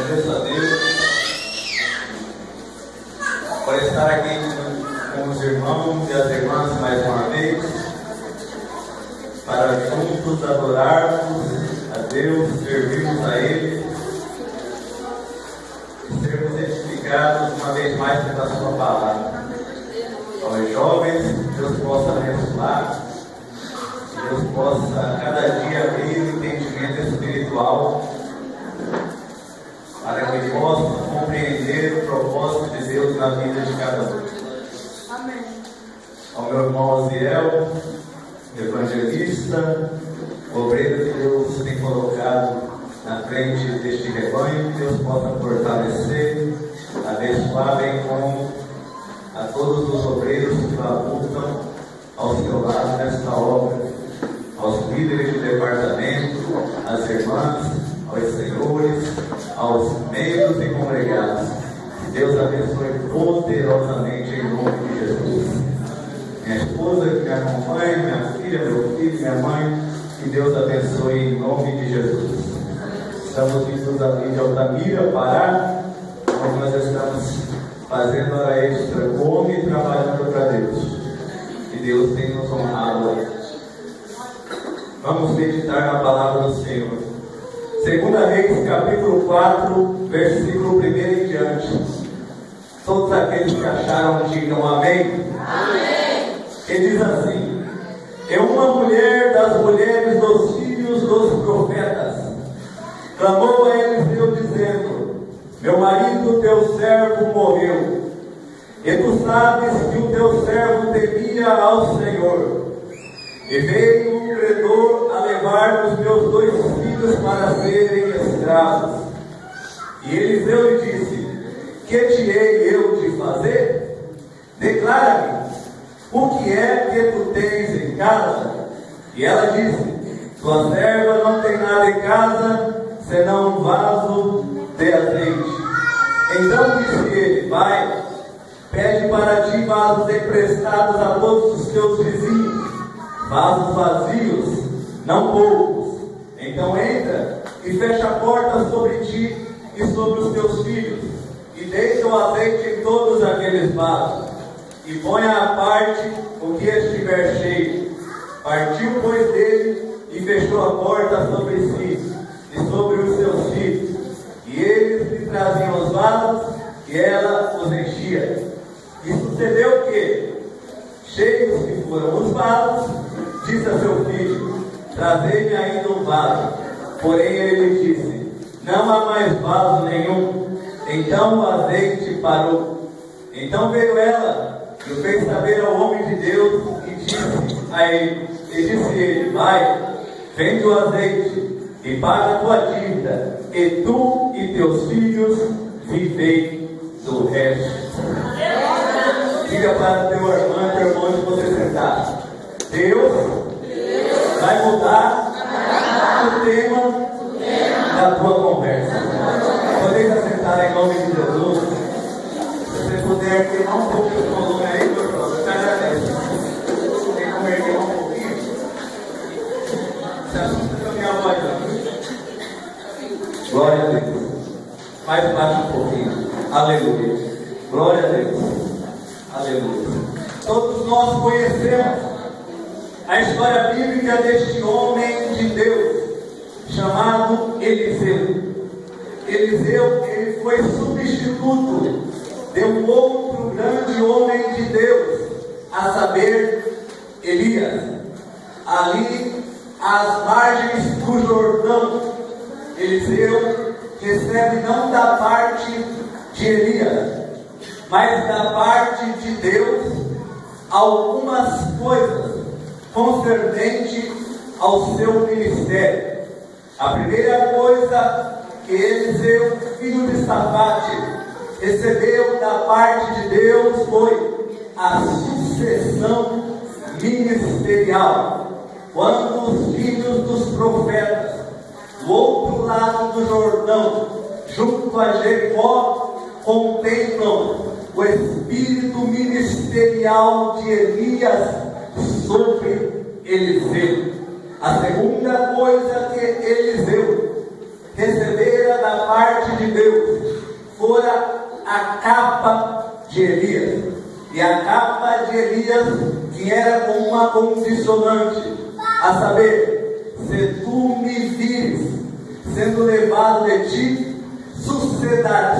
agradeço a Deus por estar aqui com os irmãos e as irmãs mais uma vez, para juntos adorarmos a Deus, servirmos a Ele e sermos edificados uma vez mais pela Sua palavra. Aos jovens, Deus possa abençoar, Deus possa cada dia abrir o entendimento espiritual, para que possa compreender o propósito de Deus na vida de cada um. Amém. Ao meu irmão Aziel, evangelista, obreiro que Deus tem colocado na frente deste rebanho, que Deus possa fortalecer, abençoar, bem como a todos os obreiros que labutam ao seu lado nesta obra, aos líderes de departamento, às irmãs, aos senhores, aos membros e congregados. Que Deus abençoe poderosamente em nome de Jesus. Minha esposa que me acompanha, minha filha, meu filho, minha mãe, que Deus abençoe em nome de Jesus. Estamos vindos ali de Altamira, Pará, onde nós estamos fazendo hora extra, come e trabalhando para Deus. E Deus tem nos honrado aí. Vamos meditar na palavra do Senhor. 2 Reis, capítulo 4, versículo 1 em diante. Todos aqueles que acharam, digam amém. Amém. Que diz assim: E uma mulher das mulheres dos filhos dos profetas clamou a Eliseu dizendo: Meu marido, teu servo, morreu, e tu sabes que o teu servo temia ao Senhor. E veio um credor a levar os meus 2 filhos para serem escravos. E Eliseu lhe disse: Que te hei eu de fazer? Declara-me, o que é que tu tens em casa? E ela disse: Tua serva não tem nada em casa, senão um vaso de azeite. Então disse ele: Vai, pede para ti vasos emprestados a todos os teus vizinhos, vasos vazios, não poucos. Então entra e fecha a porta sobre ti e sobre os teus filhos, e deixa o azeite em todos aqueles vasos, e ponha à parte o que estiver cheio. Partiu, pois, dele, e fechou a porta sobre si e sobre os seus filhos, e eles lhe traziam os vasos, e ela os enchia. E sucedeu que, cheios que foram os vasos, disse a seu filho: Trazei-me ainda um vaso. Porém ele lhe disse: Não há mais vaso nenhum. Então o azeite parou. Então veio ela e o fez saber ao homem de Deus, e disse a ele: Vai, vende o azeite e paga a tua dívida, e tu e teus filhos vivei do resto. Diga para teu irmão e teu irmão onde você sentar: Deus vai mudar o tema da tua conversa. Podeis assentar em nome de Jesus. Se você puder queimar um pouco o volume aí, meu irmão, eu te agradeço. Tem como erguer um pouquinho? Se assusta com a minha voz, ó. Glória a Deus. Mais baixo um pouquinho. Aleluia. Glória a Deus. Aleluia. Todos nós conhecemos a história bíblica deste homem de Deus chamado Eliseu. Eliseu, ele foi substituto de um outro grande homem de Deus, a saber, Elias. Ali, às margens do Jordão, Eliseu recebe não da parte de Elias, mas da parte de Deus algumas coisas concernente ao seu ministério. A primeira coisa que Eliseu, filho de Safate, recebeu da parte de Deus foi a sucessão ministerial. Quando os filhos dos profetas, do outro lado do Jordão, junto a Jericó, contemplam o espírito ministerial de Elias sobre Eliseu. A segunda coisa que Eliseu recebera da parte de Deus fora a capa de Elias. E a capa de Elias viera com uma condicionante, a saber, se tu me vires sendo levado de ti, sucederá.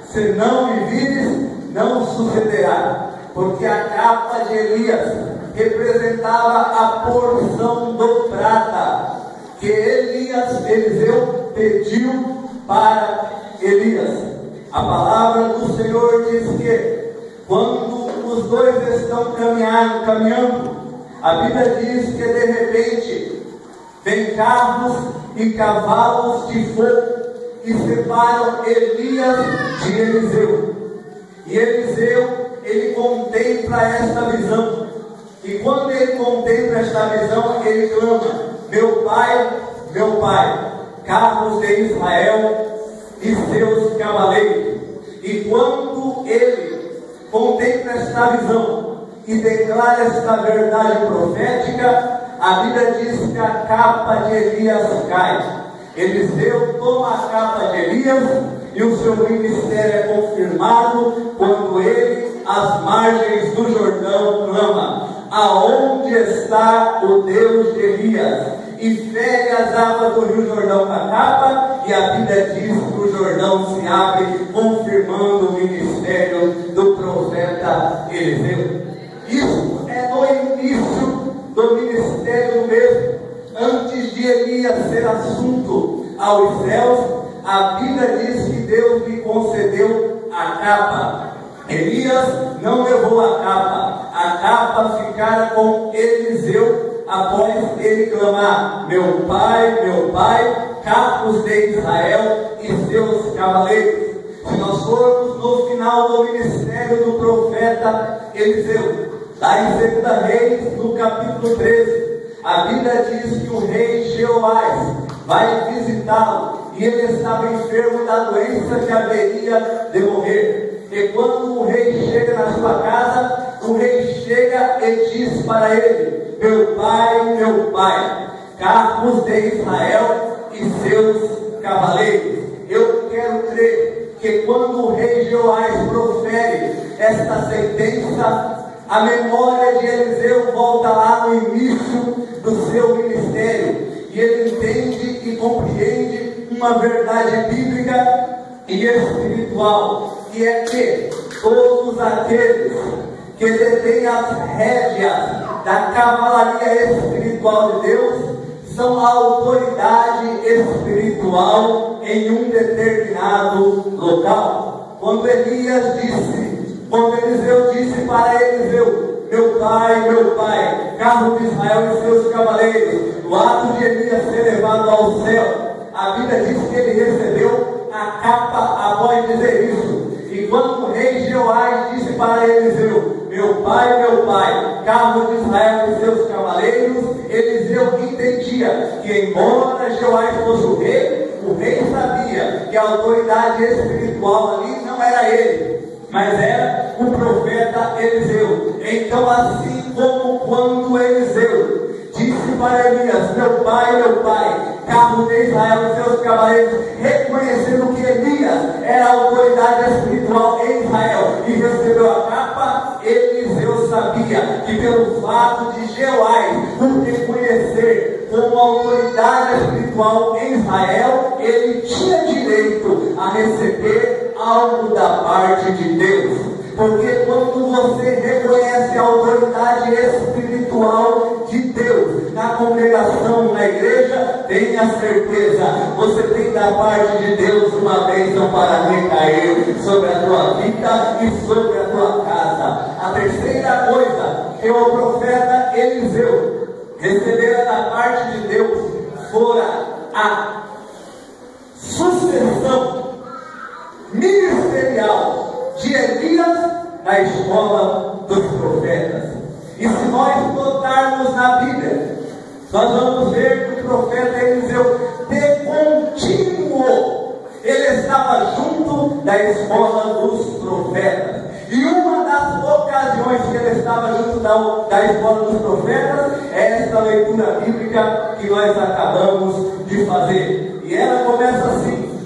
Se não me vires, não sucederá. Porque a capa de Elias representava a porção dobrada que Eliseu pediu para Elias. A palavra do Senhor diz que quando os dois estão caminhando, a Bíblia diz que de repente vem carros e cavalos de fogo e separam Elias de Eliseu. E Eliseu, ele contempla esta visão. E quando ele contempla esta visão, ele clama: meu pai, carros de Israel e seus cavaleiros. E quando ele contempla esta visão e declara esta verdade profética, a Bíblia diz que a capa de Elias cai. Eliseu toma a capa de Elias e o seu ministério é confirmado quando ele, às margens do Jordão, clama: aonde está o Deus de Elias? E fere as águas do rio Jordão com a capa, e a Bíblia diz que o Jordão se abre, confirmando o ministério do profeta Eliseu. Isso é no início do ministério mesmo. Antes de Elias ser assunto aos céus, a Bíblia diz que Deus lhe concedeu a capa. Elias não levou a capa ficara com Eliseu após ele clamar: meu pai, carros de Israel e seus cavaleiros. Se nós formos no final do ministério do profeta Eliseu, lá em 2 Reis, no capítulo 13, a Bíblia diz que o rei Jeoás vai visitá-lo, e ele estava enfermo da doença que haveria de morrer. E quando o rei chega na sua casa, o rei chega e diz para ele: meu pai, carros de Israel e seus cavaleiros. Eu quero crer que quando o rei Jeoás profere esta sentença, a memória de Eliseu volta lá no início do seu ministério, e ele entende e compreende uma verdade bíblica e espiritual, que é que todos aqueles que detêm as rédeas da cavalaria espiritual de Deus são a autoridade espiritual em um determinado local. Quando Eliseu disse para Eliseu: meu pai, carro de Israel e seus cavaleiros, no ato de Elias ser levado ao céu, a Bíblia diz que ele recebeu a capa após dizer isso. E quando o rei Jeoás disse para Eliseu: meu pai, carro de Israel e seus cavaleiros, Eliseu entendia que, embora Jeoás fosse o rei sabia que a autoridade espiritual ali não era ele, mas era o profeta Eliseu. Então, assim como quando Eliseu disse para Elias: meu pai, carro de Israel e seus cavaleiros, reconhecendo que Elias era a autoridade espiritual em Israel e recebeu a capa, Eliseu sabia que pelo fato de Jeoás o reconhecer como autoridade espiritual em Israel, ele tinha direito a receber algo da parte de Deus. Porque quando você reconhece a autoridade espiritual de Deus na congregação, na igreja, tenha certeza, você tem da parte de Deus uma bênção para recair sobre a tua vida e sobre a tua casa. A terceira coisa que o profeta Eliseu recebera da parte de Deus fora a sucessão ministerial de Elias na escola dos profetas. E se nós notarmos na Bíblia, nós vamos ver que o profeta Eliseu, de contínuo, ele estava junto da escola dos profetas. E uma das ocasiões que ele estava junto da escola dos profetas é esta leitura bíblica que nós acabamos de fazer. E ela começa assim: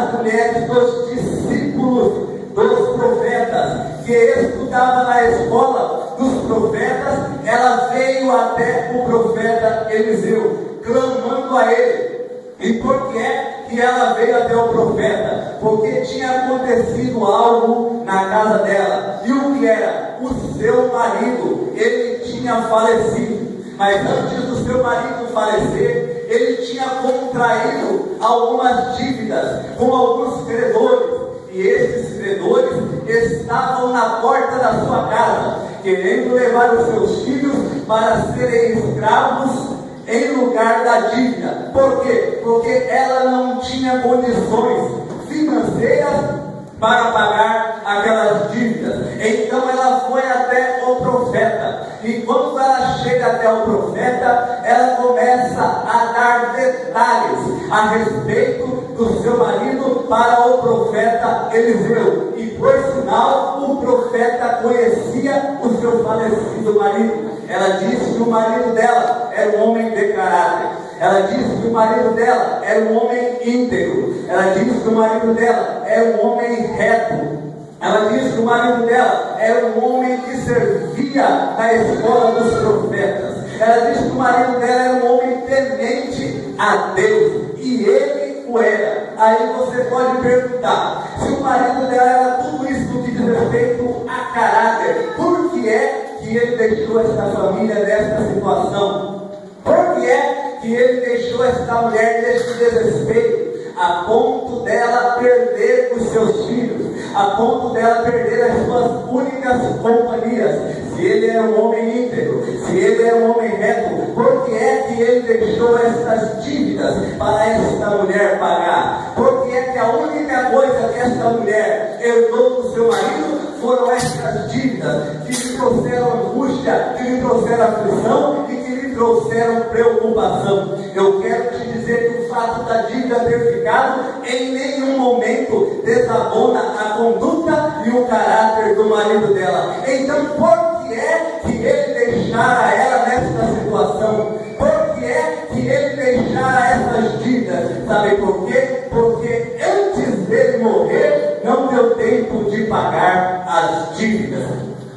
das mulheres dos discípulos dos profetas, que estudava na escola dos profetas, ela veio até o profeta Eliseu, clamando a ele. E por que é que ela veio até o profeta? Porque tinha acontecido algo na casa dela. E o que era? O seu marido, ele tinha falecido. Mas antes do seu marido falecer, ele tinha contraído algumas dívidas com alguns credores. E esses credores estavam na porta da sua casa, querendo levar os seus filhos para serem escravos em lugar da dívida. Por quê? Porque ela não tinha condições financeiras para pagar aquelas dívidas. Então ela foi até o profeta. E quando ela chega até o profeta, ela começa a dar detalhes a respeito do seu marido para o profeta Eliseu. E por sinal, o profeta conhecia o seu falecido marido. Ela disse que o marido dela era um homem de caráter. Ela disse que o marido dela era um homem íntegro. Ela disse que o marido dela era um homem reto. Ela disse que o marido dela era um homem que servia na escola dos profetas. Ela disse que o marido dela era um homem temente a Deus. E ele o era. Aí você pode perguntar, se o marido dela era tudo isso que diz respeito a caráter, por que é que ele deixou essa família nessa situação? Por que é que ele deixou essa mulher nesse desespero, a ponto dela perder os seus filhos, a ponto dela perder as suas únicas companhias? Se ele era um homem íntegro, se ele era um homem reto, por que é que ele deixou essas dívidas para esta mulher pagar? Por que é que a única coisa que esta mulher herdou do seu marido foram essas dívidas que lhe trouxeram angústia, que lhe trouxeram aflição e que lhe trouxeram preocupação? Eu quero te dizer que o fato da dívida ter ficado em nenhum momento desabona a conduta e o caráter do marido dela. Então, por que é que ele deixara ela nessa situação? Por que é que ele deixara essas dívidas? Sabe por quê? Porque antes dele morrer, não deu tempo de pagar as dívidas.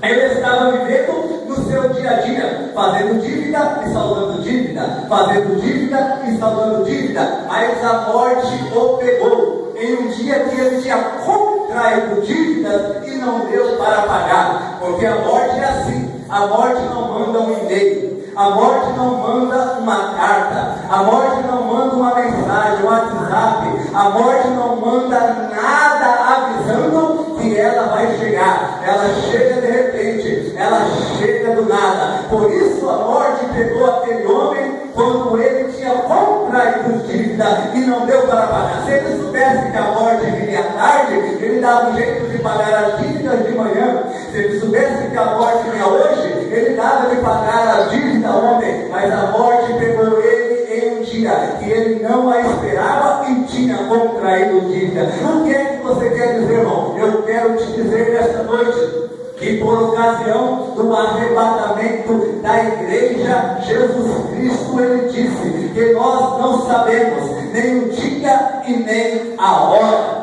Ele estava vivendo no seu dia a dia, fazendo dívida e saldando dívida, fazendo dívida e saldando dívida, mas a morte o pegou em um dia que ele tinha contraído dívidas e não deu para pagar. Porque a morte é assim, a morte não manda um e-mail, a morte não manda uma carta, a morte não manda uma mensagem, um WhatsApp, a morte não manda nada avisando que ela vai chegar. Ela chega de repente, ela chega do nada. Por isso a morte pegou aquele homem quando ele tinha contraído dívida e não deu para pagar. Se ele soubesse que a morte viria à tarde, ele dava um jeito de pagar as dívidas de manhã. Se ele soubesse que a morte vinha hoje, ele dava de pagar a dívida ontem. Mas a morte pegou ele em um dia que ele não a esperava e tinha contraído dívida. O que é que você quer dizer, irmão? Eu quero te dizer nesta noite que por ocasião do arrebatamento da igreja, Jesus Cristo, ele disse que nós não sabemos nem o dia e nem a hora.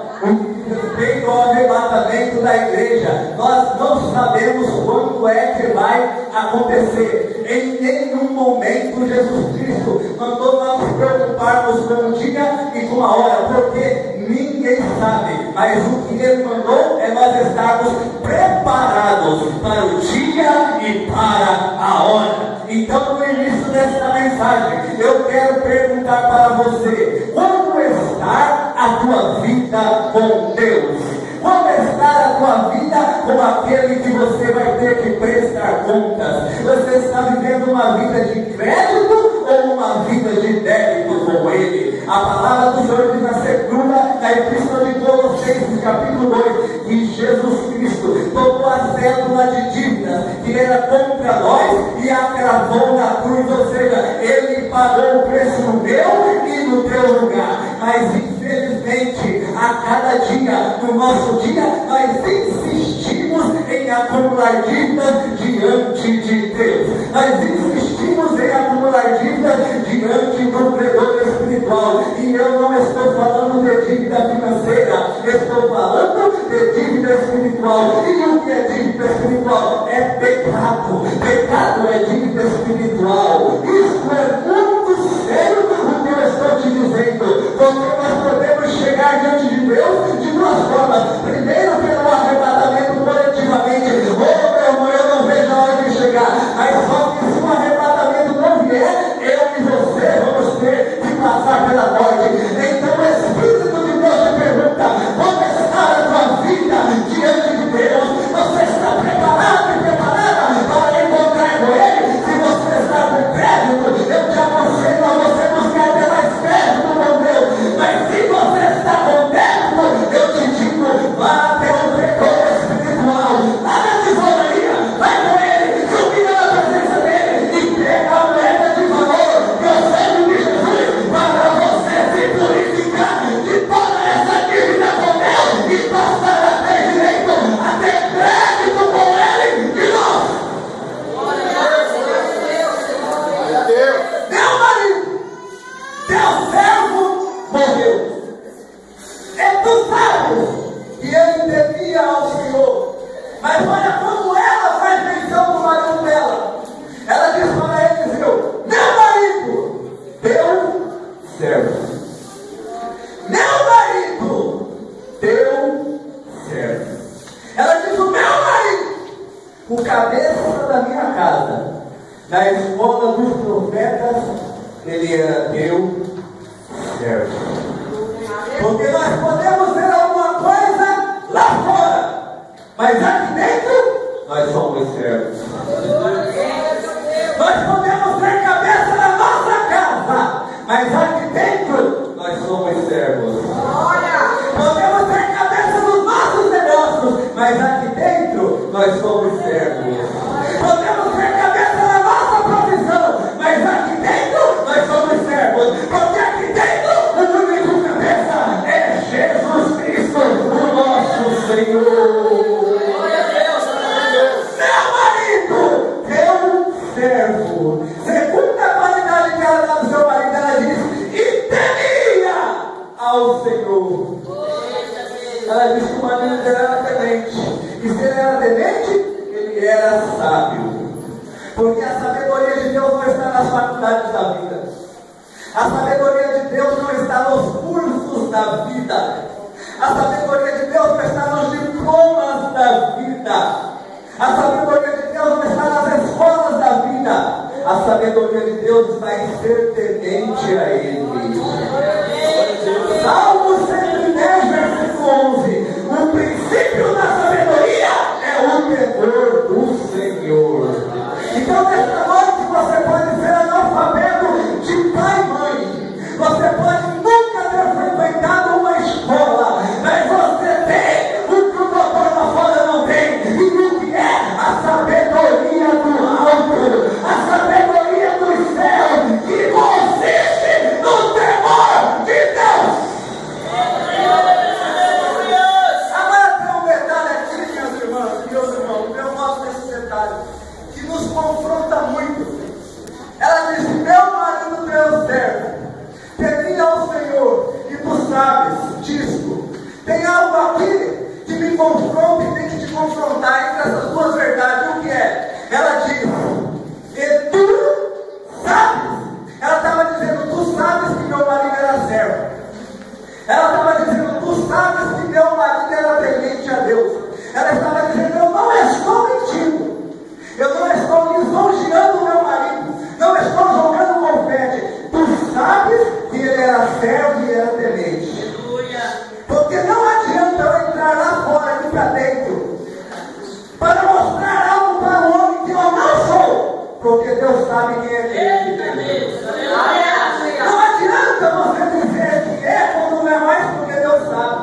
Respeito ao arrebatamento da igreja, nós não sabemos quando é que vai acontecer. Em nenhum momento Jesus Cristo mandou nós nos preocuparmos com o dia e com a hora, porque ninguém sabe. Mas o que ele mandou é nós estarmos preparados para o dia e para a hora. Então, no início desta mensagem, eu quero perguntar para você: como está a tua vida com Deus? Como está a tua vida com aquele que você vai ter que prestar contas? Você está vivendo uma vida de crédito ou uma vida de débito com Ele? A palavra do Senhor diz na segunda, na Epístola de Colossenses, capítulo 2, que Jesus Cristo tomou a cédula de dívidas que era contra nós e a cravou na cruz, ou seja, Ele pagou o preço no meu e no teu lugar. Mas infelizmente, a cada dia, no nosso dia, nós insistimos em acumular dívidas diante de Deus. Nós insistimos em acumular dívidas diante do credor espiritual. E eu não estou falando de dívida financeira, seja teu servo. Porque nós podemos ser alguma coisa lá fora, mas aqui dentro nós somos servos. Nós podemos ser cabeça na nossa casa, mas aqui dentro nós somos servos. Podemos ser cabeça nos nossos negócios, mas aqui dentro nós somos servos. Podemos ser cabeça na nossa profissão, mas aqui dentro nós somos servos. Porque aqui dentro o único cabeça é Jesus Cristo, o nosso Senhor. Meu marido, teu servo. Segunda qualidade que ela dá do seu marido, ela diz: e temia ao Senhor. Ela diz que o marido dela era temente. E se ele era temente, ele era sábio. Porque a sabedoria de Deus não está nas faculdades da vida. A sabedoria de Deus não está nos cursos da vida. A sabedoria de Deus não está nos diplomas da vida. A sabedoria de Deus não está nas escolas da vida. A sabedoria de Deus está em ser temente a Ele. Salmo 110, versículo 11. O princípio da sabedoria é o temor do Senhor. Então, nesta noite, você pode ser analfabeto de pai e mãe. Você pode nunca ter frequentado uma escola, mas você tem o que o doutor lá fora não tem. E o que é? A sabedoria do alto, a sabedoria do céu, que consiste no temor de Deus. Agora tem um detalhe aqui, minhas irmãs, meus irmãos, eu gosto desse detalhe, que nos confronta muito. Ela diz: meu marido, teu servo, temia ao Senhor, e tu sabes disso. Tem algo aqui que me confronta e tem que te confrontar entre essas duas verdades. O que é? Ela diz: e tu sabes. Ela estava dizendo: tu sabes que meu marido era servo. Ela estava dizendo: tu sabes que meu marido era temente a Deus. Ela estava dizendo: eu não estou mentindo. Eu não estou lisonjeando o meu marido. Não estou jogando confete. Tu sabes que ele era servo e era temente. Porque não adianta eu entrar lá fora e para dentro para mostrar algo para o homem que eu não sou. Porque Deus sabe quem é temente. Não adianta você dizer que é quando não é mais, porque Deus sabe.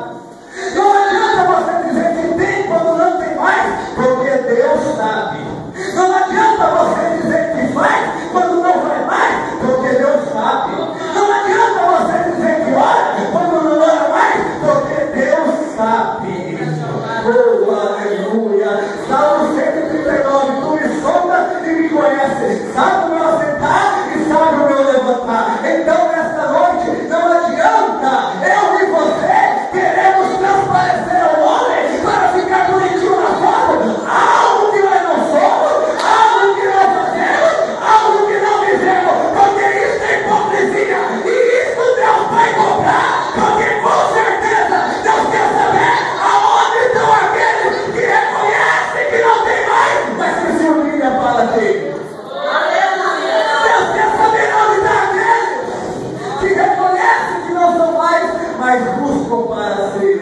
Não adianta você dizer que tem quando não tem mais, porque Deus sabe. Não adianta você dizer que faz quando não vai mais, porque Deus sabe. Não adianta você dizer que ora quando não ora mais, porque Deus sabe. Oh, aleluia. Salmo 139, tu me sondas e me conheces. Sabe o meu assentar e sabe o meu levantar. Então, nesta noite, não adianta eu e você queremos transparecer ao homem para ficar bonitinho na foto. Algo que nós não somos, algo que não fazemos, algo que não vivemos, porque isso é hipocrisia, e isso Deus vai cobrar, porque com certeza Deus quer saber aonde estão aqueles que reconhecem que não tem mais, mas que se humilha para ti. Deus quer saber onde estão aqueles que reconhecem que não são mais, mas buscam para si.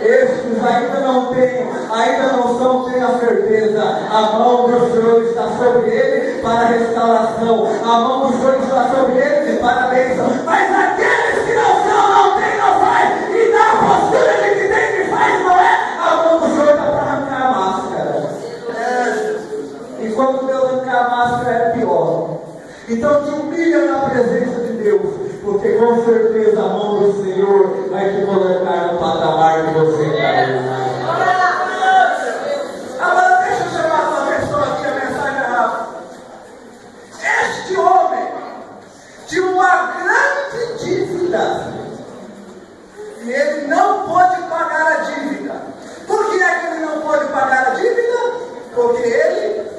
Estes ainda não têm, ainda não são, têm a certeza. A mão do Senhor está sobre ele para a restauração. A mão do Senhor está sobre ele para a bênção. Mas aqueles que não são, não têm, não faz. E na postura de que tem que faz, não é? A mão do Senhor está para arrancar a máscara. E quando Deus arrancar a máscara é pior. Então te humilha na presença de Deus. Porque com certeza a mão do Senhor vai te colocar no patamar que você está. Agora deixa eu chamar a sua atenção aqui, a mensagem rápida. Este homem tinha uma grande dívida e ele não pôde pagar a dívida. Por que é que ele não pôde pagar a dívida? Porque ele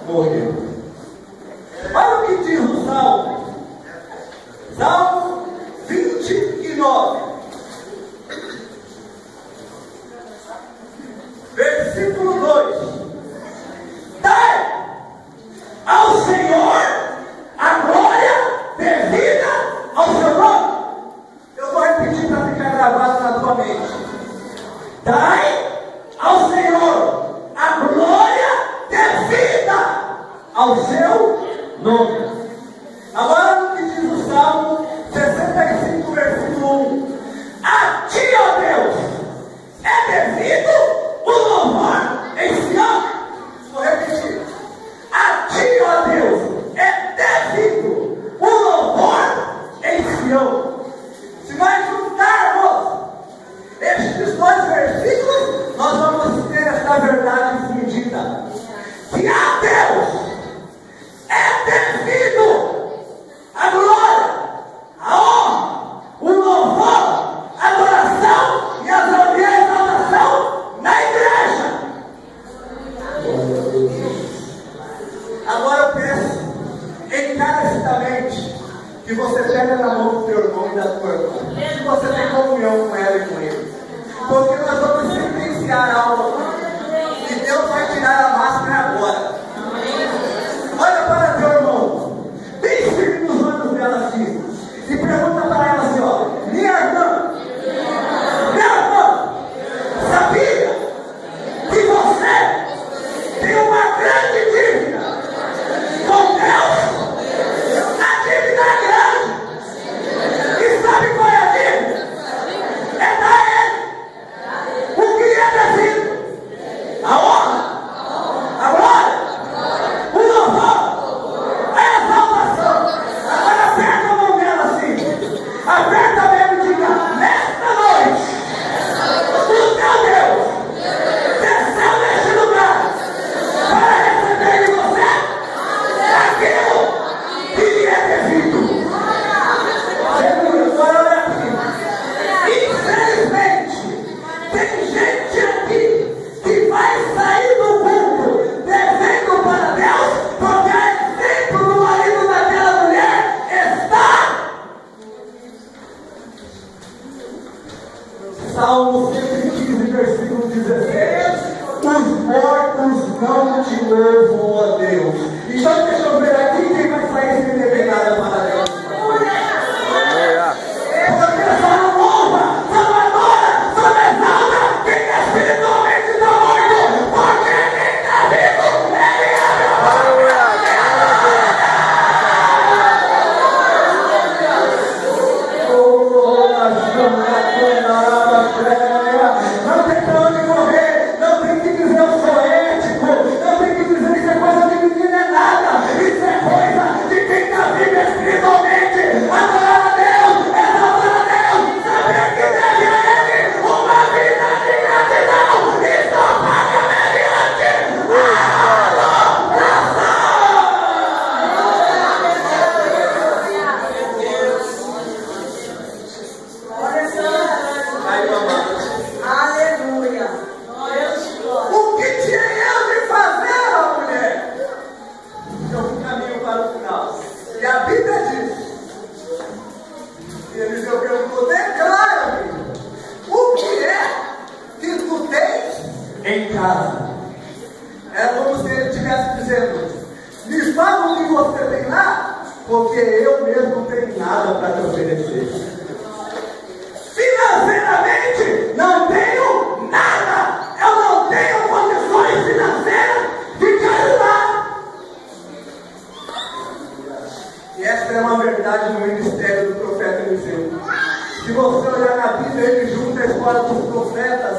morreu. Olha o que diz o Salmo. Salmo 29, versículo 2: dai ao Senhor a glória devida na mão do teu irmão e da tua irmã. Se você tem comunhão com ela e com ele. Porque nós vamos sentenciar algo aqui. E Deus vai tirar a máscara agora. Olha para teu irmão. Bem firme nos olhos dela assim. E pergunta para ela assim, ó. Minha irmã, sabia que você tem uma grande dívida com Deus? A dívida é grande. E sabe qual é a dívida? É da Ele. O que é devido? A honra, a glória, o louvor, a exaltação. Agora aperta a mão dela assim. Aperta mesmo e diga, nesta noite, o teu Deus desceu neste lugar para receber de você aquilo que lhe é devido. Agora olha aqui. Infelizmente, tem gente aqui que vai sair do mundo devendo para Deus, porque a exemplo do marido daquela mulher está. Salmo 115, versículo 16. Os mortos não te louvam, ó Deus. Então deixa eu ver aqui quem vai sair sem dever nada para Deus. Porque só não louva, só não adora, só não exalta quem espiritualmente está morto. Porque quem está vivo, ele não tem pra onde correr, não tem que dizer eu sou ético, não tem que dizer que isso é coisa de menino, é nada, isso é coisa de quem está vivo espiritualmente. Adorar a Deus, exaltar a Deus, saber que deve a Ele uma vida de gratidão, e só paga mediante a adoração. Aleluia. O que tinha eu de fazer, ó mulher? Eu caminho para o final. E a Bíblia diz. E Eliseu perguntou, declara-me, o que é que tu tens em casa? É como se ele estivesse dizendo, me fala o que você tem lá, porque eu mesmo não tenho nada para te oferecer. Financeiramente, não tenho nada. Eu não tenho condições financeiras de te ajudar. E essa é uma verdade no ministério do profeta Eliseu. Se você olhar na Bíblia, ele junta a história dos profetas,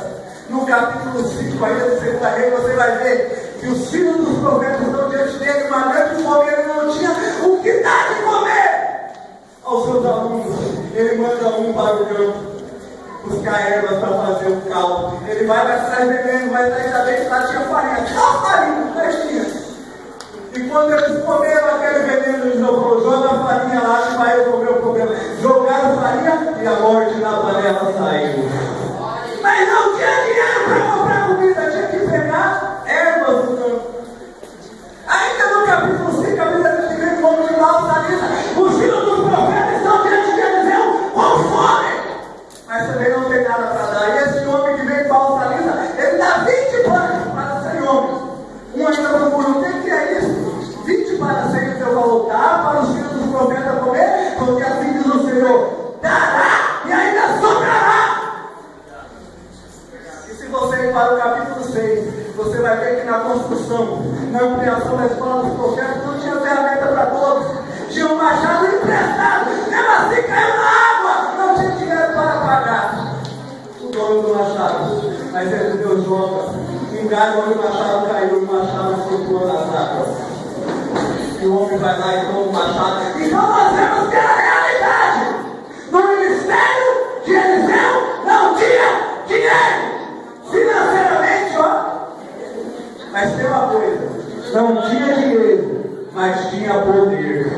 no capítulo 5, aí do segundo rei, você vai ver que os filhos dos profetas estão diante dele, uma grande fome, ele não tinha o que dar de comer aos seus alunos. Ele manda um para o campo buscar ervas para fazer o caldo. Ele vai sair veneno, mas ainda bem que lá tinha farinha. Só farinha, não tinha. E quando eles comeram aquele veneno, eles falou, joga a farinha lá que vai resolver o problema. Jogaram farinha e a morte na panela saiu. Mas não tinha dinheiro para comprar comida, tinha que pegar ervas do campo. Ainda no capítulo 5, a Bíblia diz que vem como de mal salisa. Os filhos dos profetas estão diante de Eliseu com fome. Mas também não tem nada para dar. E esse homem que vem com a salisa, ele dá 20 panos para 100 homens. Um ainda procura, o que é isso? 20 para 100, o Senhor falou, dá para os filhos dos profetas comer, porque assim diz o Senhor, dará e ainda sobrará. E se você ir para o capítulo 6, você vai ver que na construção, na ampliação da escola dos profetas, não tinha ferramenta para todos. Tinha um machado emprestado, mesmo assim caiu na água, não tinha dinheiro para pagar o dono do machado. Mas ele deu Jonas, engana onde o machado caiu, o machado flutuou nas águas. E o homem vai lá e toma o machado. Então nós vemos que era a realidade. No ministério de Eliseu não tinha dinheiro. Financeiramente, ó. Mas tem uma coisa, não tinha dinheiro, mas tinha poder.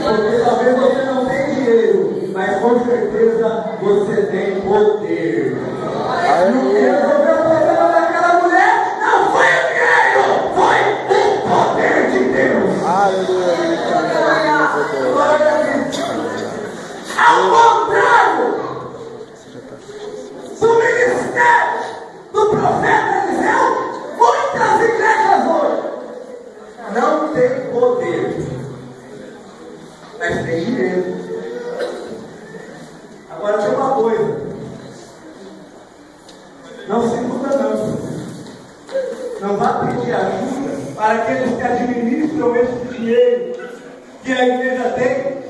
Porque talvez você não tenha dinheiro, mas com certeza você tem poder. E o que resolveu o problema daquela mulher não foi o dinheiro, foi o poder de Deus. mas tem dinheiro. Agora tinha uma coisa, não se iluda não vá pedir ajuda para aqueles que administram esse dinheiro que a igreja tem.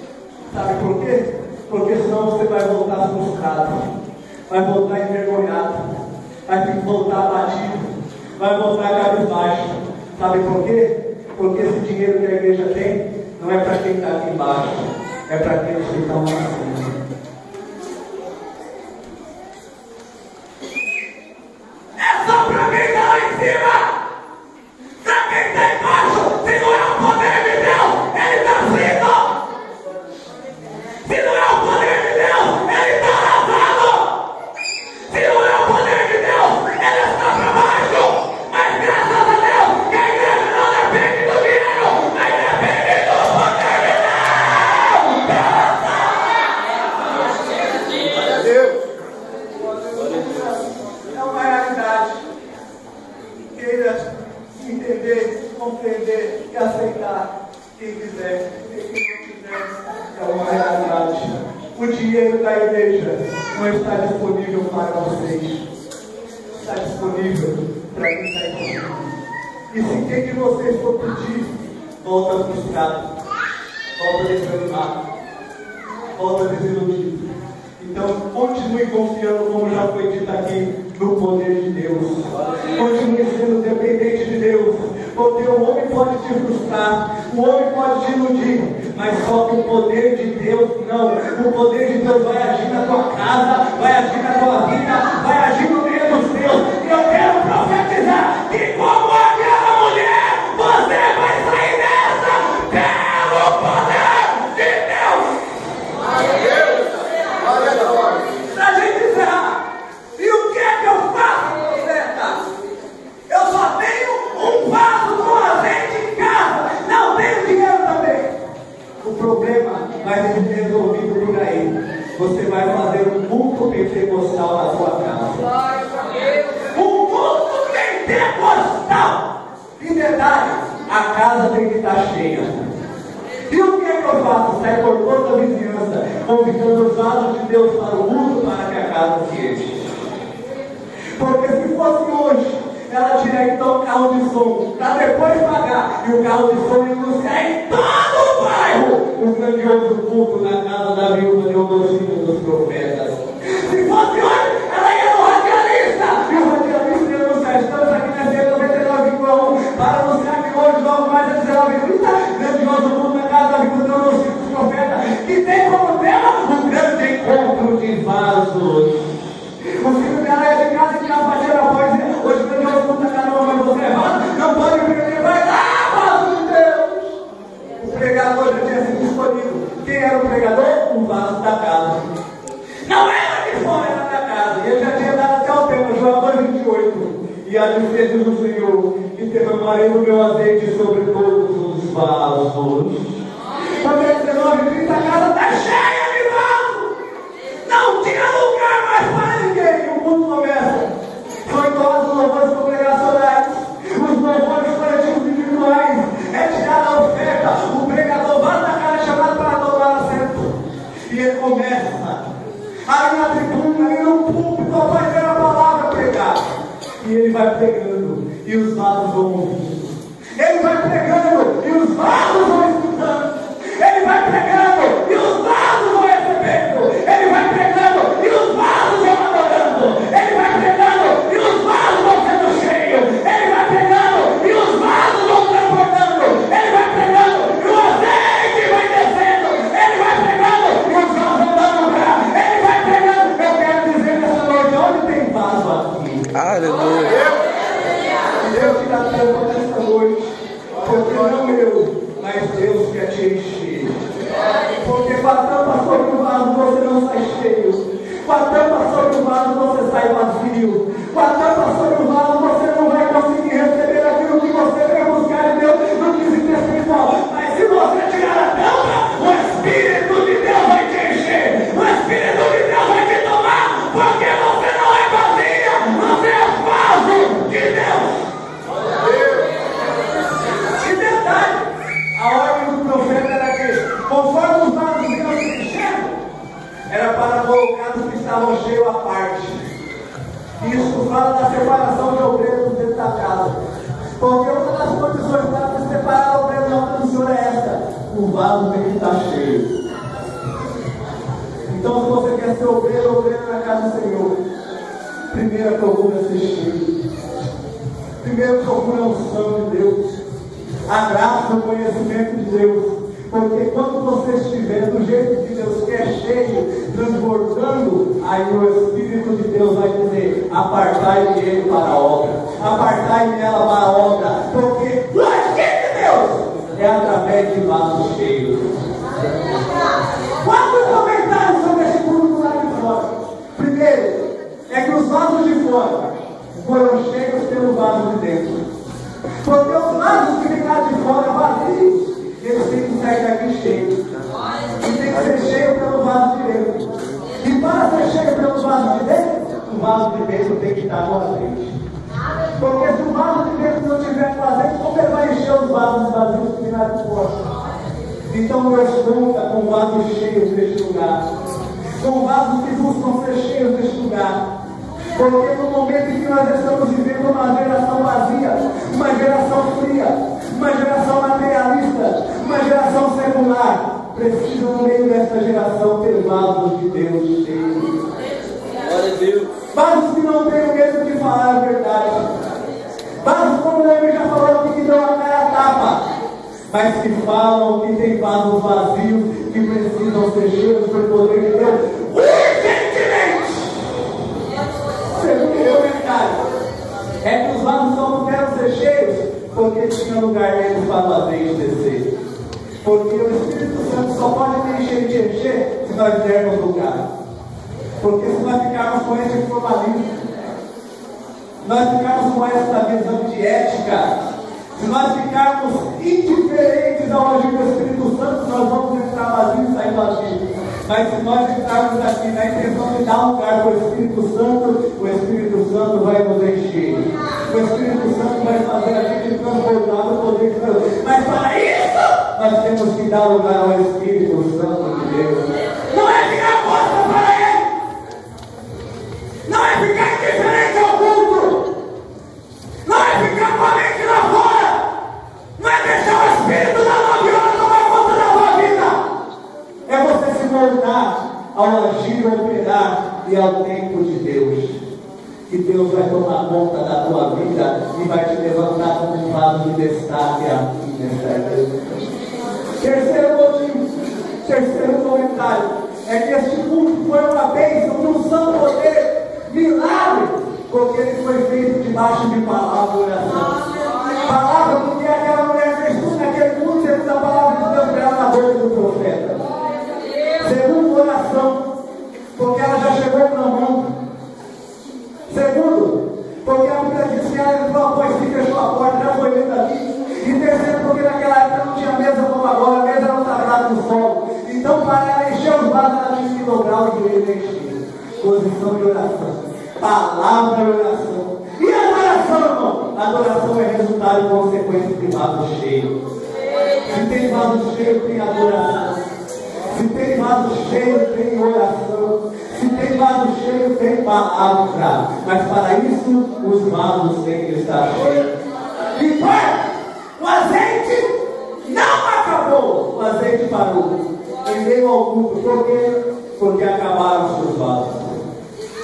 Sabe por quê? Porque senão você vai voltar frustrado, vai voltar envergonhado, vai voltar abatido, vai voltar cabisbaixo. Sabe por quê? Porque esse dinheiro que a igreja tem não é para quem está aqui embaixo, é para aqueles que estão lá em cima. É só para quem está lá em cima! Para quem está embaixo, se não é o poder de Deus, ele está frito! Se não é o poder de Deus, ele está arrasado! Se não é o poder de Deus, ele está para baixo! Mas graças a Deus, que a igreja não depende do dinheiro, mas depende do poder de Deus! É uma realidade. Queira entender, compreender e aceitar. Quem quiser, quem não quiser, é uma realidade. O dinheiro da igreja não está disponível para vocês. Está disponível para quem está aqui. E se quem de vocês for pedir, volta frustrado, volta desanimado, volta desiludido. Então, continue confiando, como já foi dito aqui, no poder de Deus. Continue sendo dependente de Deus. Porque o homem pode te frustrar, o homem pode te iludir, mas só que o poder de Deus não. O poder de Deus vai agir na tua casa, vai agir na tua vida, vai agir no meio dos teus. E eu quero profetizar que, como aquela mulher, você vai sair dessa pelo poder de Deus. Pra gente encerrar, e o que é que eu faço, profeta? Eu só tenho um vaso com azeite em casa, não tenho dinheiro também. O problema vai ser resolvido por aí. Você vai fazer um culto pentecostal na sua casa. Um culto pentecostal. E detalhe, a casa tem que estar cheia. E o que é que eu faço? Saio por toda a vizinhança, convidando os vasos de Deus para o mundo, para que a casa se enche. Porque se fosse hoje, ela tiver então o carro de som, para depois pagar, e o carro de som anunciar em todo o bairro um grandioso culto na casa da viúva de Odocínio dos profetas. Se fosse hoje, ela ia no radialista, e o radialista ia anunciar: estamos aqui na C99,1 para anunciar que hoje logo mais a 19h30, grandioso culto na casa da viúva de Odocínio dos profetas, que tem como tema um grande encontro de vasos. O filho dela é de casa e ela batia na porta e dizia: hoje meu Deus, puta caramba, mas você é vaso, não pode perder, vai lá, vaso de Deus. O pregador já tinha sido escolhido. Quem era o pregador? O vaso da casa. Não era de fora, era da casa. E ele já tinha dado até o tema, João 2,28. E a despesa do Senhor, que derramarei o meu azeite sobre todos os vasos. Quando é 19h30, a casa está cheia de vasos. Não tinha lugar mais para ninguém. O mundo começa. São entoados os louvores congregacionais, os louvores coletivos individuais. É tirada a oferta. O pregador vai na cara, é chamado para dobrar assento. E ele começa ali na tribuna, ali no púlpito, vai ver a palavra pregar. E ele vai pregando, e os vasos vão ouvindo. Ele vai pregando, e os vasos vão escutando. Ele vai pregando, e os vasos vão recebendo. Ele vai pregando, e os vasos vão adorando. Ele vai pregando, e os vasos vão sendo cheios. Ele vai pregando, e os vasos vão transbordando. Ele vai pregando, e o azeite vai descendo. Ele vai pregando, e os vasos vão dando lugar. Ele vai pregando. Eu quero dizer nessa noite, onde tem vaso aqui? Aleluia. Deus te dá tempo nessa noite, porque não eu, mas Deus quer te encher. Porque com a tampa sobre o vaso você não sai cheio, com a tampa sobre o vaso você sai vazio, com a tampa sobre o vaso você não vai conseguir receber aquilo que você quer buscar de Deus no quesito espiritual. Mas se você tirar a tampa, o Espírito de Deus vai te encher, o Espírito de Deus vai te tomar, porque você não é vazia, você é vaso de Deus. E detalhe, a ordem do profeta era que Conforme os vasos iam se enchendo, era para colocar os que estavam cheios à parte. Isso fala da separação de obreiros dentro da casa. Porque uma das condições para se separar o obreiro da obra do Senhor é esta: o vaso tem que estar cheio. Então, se você quer ser obreiro na casa do Senhor, primeiro procura ser cheio. Primeiro procura a unção de Deus, a graça, o conhecimento de Deus. Porque quando você estiver do jeito de Deus, que é cheio, transbordando, aí o Espírito de Deus vai dizer: apartai-me ele para a obra, apartai-me ela para a obra, porque o agir de Deus é através de vasos cheios. Quatro comentários sobre esse culto lá de fora. Primeiro, é que os vasos de fora foram cheios pelo vaso de dentro. Porque os vasos que ficaram de fora vazios, eles têm que sair daqui cheios. E tem que ser cheio pelo vaso de dentro. E para ser cheio pelo vaso de dentro, o vaso de dentro tem que estar com azeite. Porque se o vaso de dentro não tiver com azeite, como ele vai encher os vasos vazios que tem lá de fora? Então Deus conta com vasos cheios neste lugar. Com vasos que buscam ser cheios neste lugar. Porque no momento em que nós estamos vivendo uma geração vazia, uma geração fria, uma geração materialista, uma geração secular, precisa no meio dessa geração ter vasos de Deus cheios. Glória a Deus. Vasos que não tenham medo de falar a verdade. Vasos como o homem já falou aqui, que dão a cara a tapa, mas que falam que tem vasos vazios, que precisam ser cheios pelo poder de Deus urgentemente. Segundo comentário, é que os vasos só não querem ser cheios porque tinha lugar neles para o azeite descer. Porque o Espírito Santo só pode me encher de encher se nós dermos lugar. Porque se nós ficarmos com esse formalismo, se nós ficarmos com essa visão de ética, se nós ficarmos indiferentes ao agir do Espírito Santo, nós vamos entrar vazio e sair vazio. Mas se nós estarmos aqui na intenção de dar lugar para o Espírito Santo vai nos encher. O Espírito Santo vai fazer a gente transbordar o poder de Deus. Mas para isso, nós temos que dar lugar ao Espírito Santo de Deus. Não é ficar costa para Ele. Não é ficar indiferente ao culto. Não é ficar com a mente lá fora. Não é deixar o Espírito da 9 horas tomar conta da sua vida. É você se moldar ao agir, ao operar e ao tempo de Deus. Que Deus vai tomar conta da tua vida e vai te levantar como um vaso de destaque aqui nesta igreja. Terceiro motivo, terceiro comentário, é que este culto foi uma bênção, unção, poder, milagre, porque ele foi feito debaixo de palavra e oração. Palavra, porque aquela mulher fez tudo naquele culto, segundo a palavra de Deus dela na boca do profeta. Segundo, oração, porque ela já chegou na mão. Segundo, porque a Bíblia diz que ela entrou após que fechou a porta, já foi dentro dali. E terceiro, porque naquela época não tinha mesa como agora, a mesa era um sagrado no solo. Então, para ela encher os vasos, ela tinha que dobrar o direito encher. Posição de oração, palavra de oração. E a adoração, irmão? A adoração é resultado e consequência de vaso cheio. Se tem vaso cheio, tem adoração. Se tem vaso cheio, tem oração. Se tem vaso cheio, tem palavra. Mas para isso, os vasos têm que estar cheios. E quarto, o azeite não acabou. O azeite parou. Em meio ao culto. Por quê? Porque acabaram os seus vasos.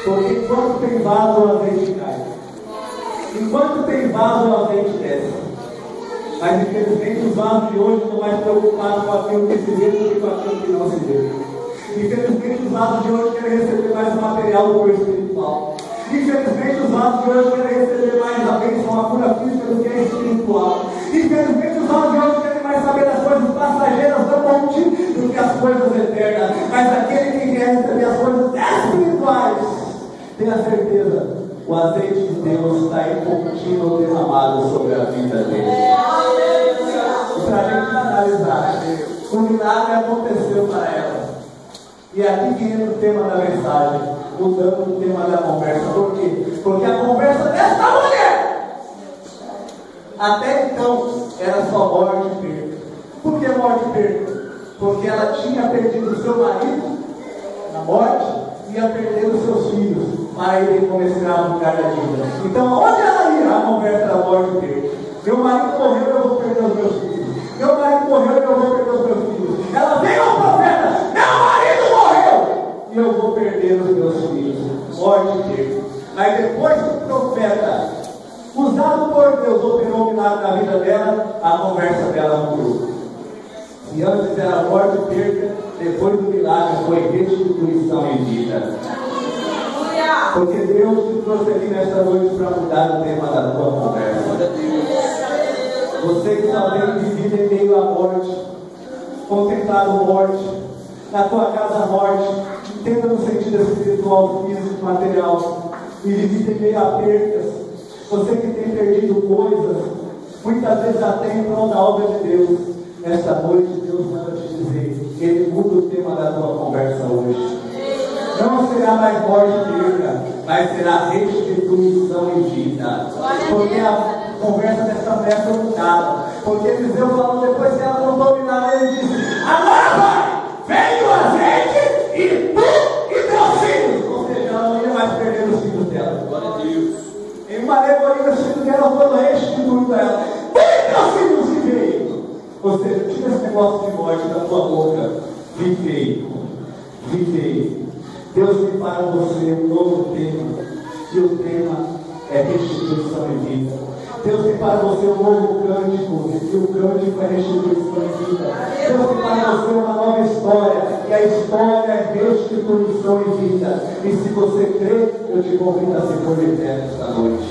Porque enquanto tem vaso, o azeite cai. Enquanto tem vaso, o azeite desce. Mas infelizmente os vasos de hoje estão mais preocupados com aquilo que se vê do que com aquilo que não se vê. Infelizmente os vasos de hoje querem receber mais material do que o espiritual. Infelizmente os vasos de hoje querem receber mais a bênção, a cura física do que a espiritual. Infelizmente os vasos de hoje querem mais saber das coisas passageiras do monte do que as coisas eternas. Mas aquele que quer receber as coisas espirituais, tenha certeza, o azeite de Deus está em contínuo derramado sobre a vida dele. E para a gente finalizar, o milagre aconteceu para ela. E aqui que entra o tema da mensagem, mudando o tema da conversa. Por quê? Porque a conversa dessa mulher, até então, era só morte e perda. Por que morte e perda? porque ela tinha perdido o seu marido na morte, ia perder os seus filhos para irem como escravo no lugar da dívida. Então, onde ela ia? A conversa da morte e perda. Meu marido morreu, eu vou perder os meus filhos. Meu marido morreu, eu vou perder os meus filhos. Ela veio ao profeta: meu marido morreu e eu vou perder os meus filhos. Morte e perda. Mas depois que o profeta, usado por Deus, operou um milagre na vida dela, a conversa dela mudou. E antes era morte e perda, depois do milagre foi restituição e vida. Porque Deus te trouxe aqui nesta noite para mudar o tema da tua conversa. Você que talvez vive em meio à morte, contemplado morte, na tua casa morte, entenda no sentido espiritual, físico, material, e vive em meio a perdas. Você que tem perdido coisas, muitas vezes até em prol da obra de Deus, esta noite Deus manda te dizer, Ele muda o tema da tua conversa hoje. Não será mais morte e perda, mas será restituição e vida. Porque a conversa dessa mulher foi mudada. Porque Eliseu falou depois que ela contou o milagre, ele disse: agora vai, vem o azeite e tu e teus filhos. Ou seja, ela não ia mais perder os filhos dela. Glória a Deus. Em uma alegoria, os filhos dela foram restituídos a ela. Tu e teus filhos vivei. Ou seja, tira esse negócio de morte da tua boca. Vivei. Vivei. Deus tem para você um novo tema, e o tema é restituição e vida. Deus tem para você um novo cântico, e o cântico é restituição e vida. Deus tem para você uma nova história, e a história é restituição e vida. E se você crê, eu te convido a se pôr de pé esta noite.